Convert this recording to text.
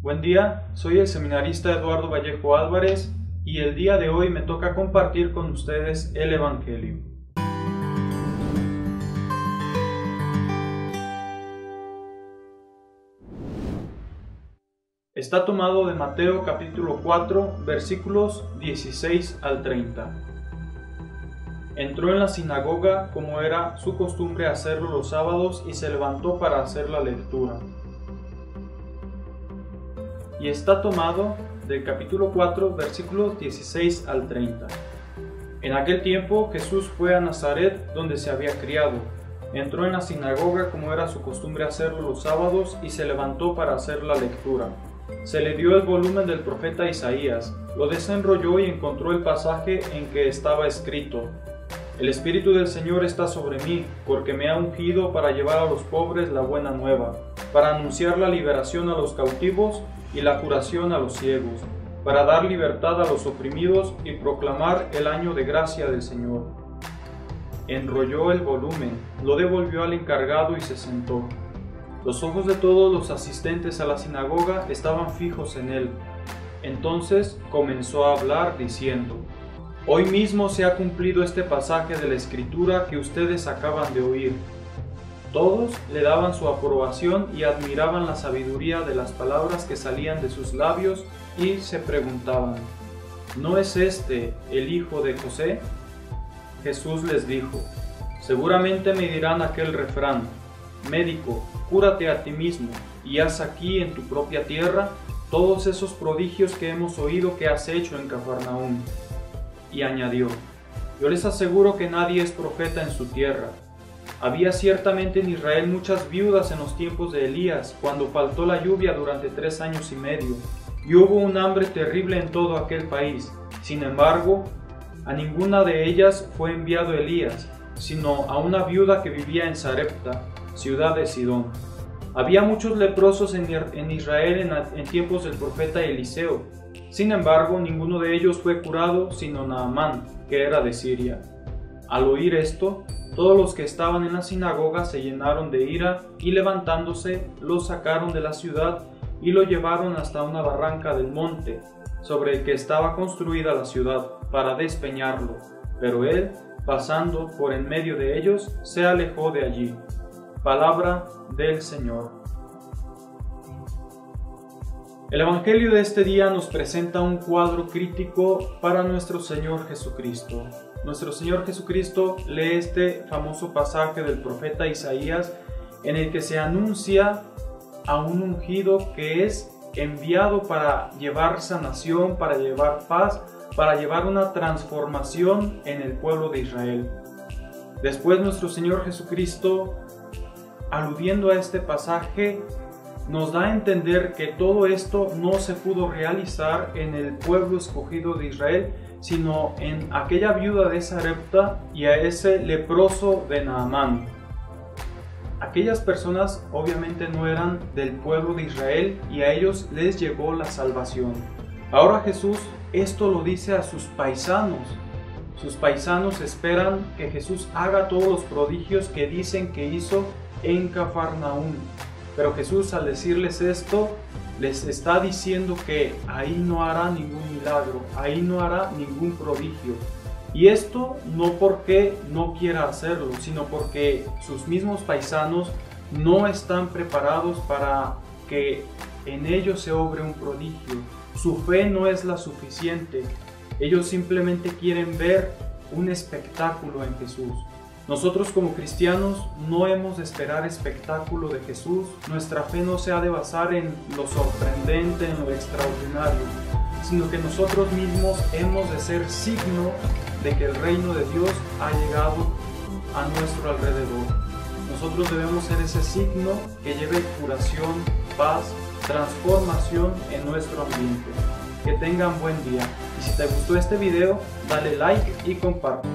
Buen día, soy el seminarista Eduardo Vallejo Álvarez y el día de hoy me toca compartir con ustedes el Evangelio. Está tomado de Mateo capítulo 4, versículos 16 al 30. Entró en la sinagoga como era su costumbre hacerlo los sábados y se levantó para hacer la lectura. Y está tomado del capítulo 4, versículos 16 al 30. En aquel tiempo Jesús fue a Nazaret, donde se había criado. Entró en la sinagoga como era su costumbre hacerlo los sábados y se levantó para hacer la lectura. Se le dio el volumen del profeta Isaías, lo desenrolló y encontró el pasaje en que estaba escrito: El Espíritu del Señor está sobre mí, porque me ha ungido para llevar a los pobres la buena nueva, para anunciar la liberación a los cautivos y la curación a los ciegos, para dar libertad a los oprimidos y proclamar el año de gracia del Señor. Enrolló el volumen, lo devolvió al encargado y se sentó. Los ojos de todos los asistentes a la sinagoga estaban fijos en él. Entonces comenzó a hablar diciendo: Hoy mismo se ha cumplido este pasaje de la Escritura que ustedes acaban de oír. Todos le daban su aprobación y admiraban la sabiduría de las palabras que salían de sus labios y se preguntaban: ¿No es este el hijo de José? Jesús les dijo: Seguramente me dirán aquel refrán: Médico, cúrate a ti mismo y haz aquí en tu propia tierra todos esos prodigios que hemos oído que has hecho en Cafarnaúm. Y añadió: Yo les aseguro que nadie es profeta en su tierra. Había ciertamente en Israel muchas viudas en los tiempos de Elías, cuando faltó la lluvia durante 3 años y medio, y hubo un hambre terrible en todo aquel país. Sin embargo, a ninguna de ellas fue enviado Elías, sino a una viuda que vivía en Sarepta, ciudad de Sidón. Había muchos leprosos en Israel en tiempos del profeta Eliseo. Sin embargo, ninguno de ellos fue curado, sino Naamán, que era de Siria. Al oír esto, todos los que estaban en la sinagoga se llenaron de ira y levantándose, lo sacaron de la ciudad y lo llevaron hasta una barranca del monte, sobre el que estaba construida la ciudad, para despeñarlo. Pero él, pasando por en medio de ellos, se alejó de allí. Palabra del Señor. El Evangelio de este día nos presenta un cuadro crítico para nuestro Señor Jesucristo. Nuestro Señor Jesucristo lee este famoso pasaje del profeta Isaías en el que se anuncia a un ungido que es enviado para llevar sanación, para llevar paz, para llevar una transformación en el pueblo de Israel. Después nuestro Señor Jesucristo, aludiendo a este pasaje, nos da a entender que todo esto no se pudo realizar en el pueblo escogido de Israel, sino en aquella viuda de Sarepta y a ese leproso de Naamán. Aquellas personas obviamente no eran del pueblo de Israel y a ellos les llegó la salvación. Ahora Jesús esto lo dice a sus paisanos. Sus paisanos esperan que Jesús haga todos los prodigios que dicen que hizo en Cafarnaúm. Pero Jesús, al decirles esto, les está diciendo que ahí no hará ningún milagro, ahí no hará ningún prodigio. Y esto no porque no quiera hacerlo, sino porque sus mismos paisanos no están preparados para que en ellos se obre un prodigio. Su fe no es la suficiente. Ellos simplemente quieren ver un espectáculo en Jesús. Nosotros como cristianos no hemos de esperar espectáculo de Jesús. Nuestra fe no se ha de basar en lo sorprendente, en lo extraordinario, sino que nosotros mismos hemos de ser signo de que el reino de Dios ha llegado a nuestro alrededor. Nosotros debemos ser ese signo que lleve curación, paz, transformación en nuestro ambiente. Que tengan buen día. Y si te gustó este video, dale like y comparte.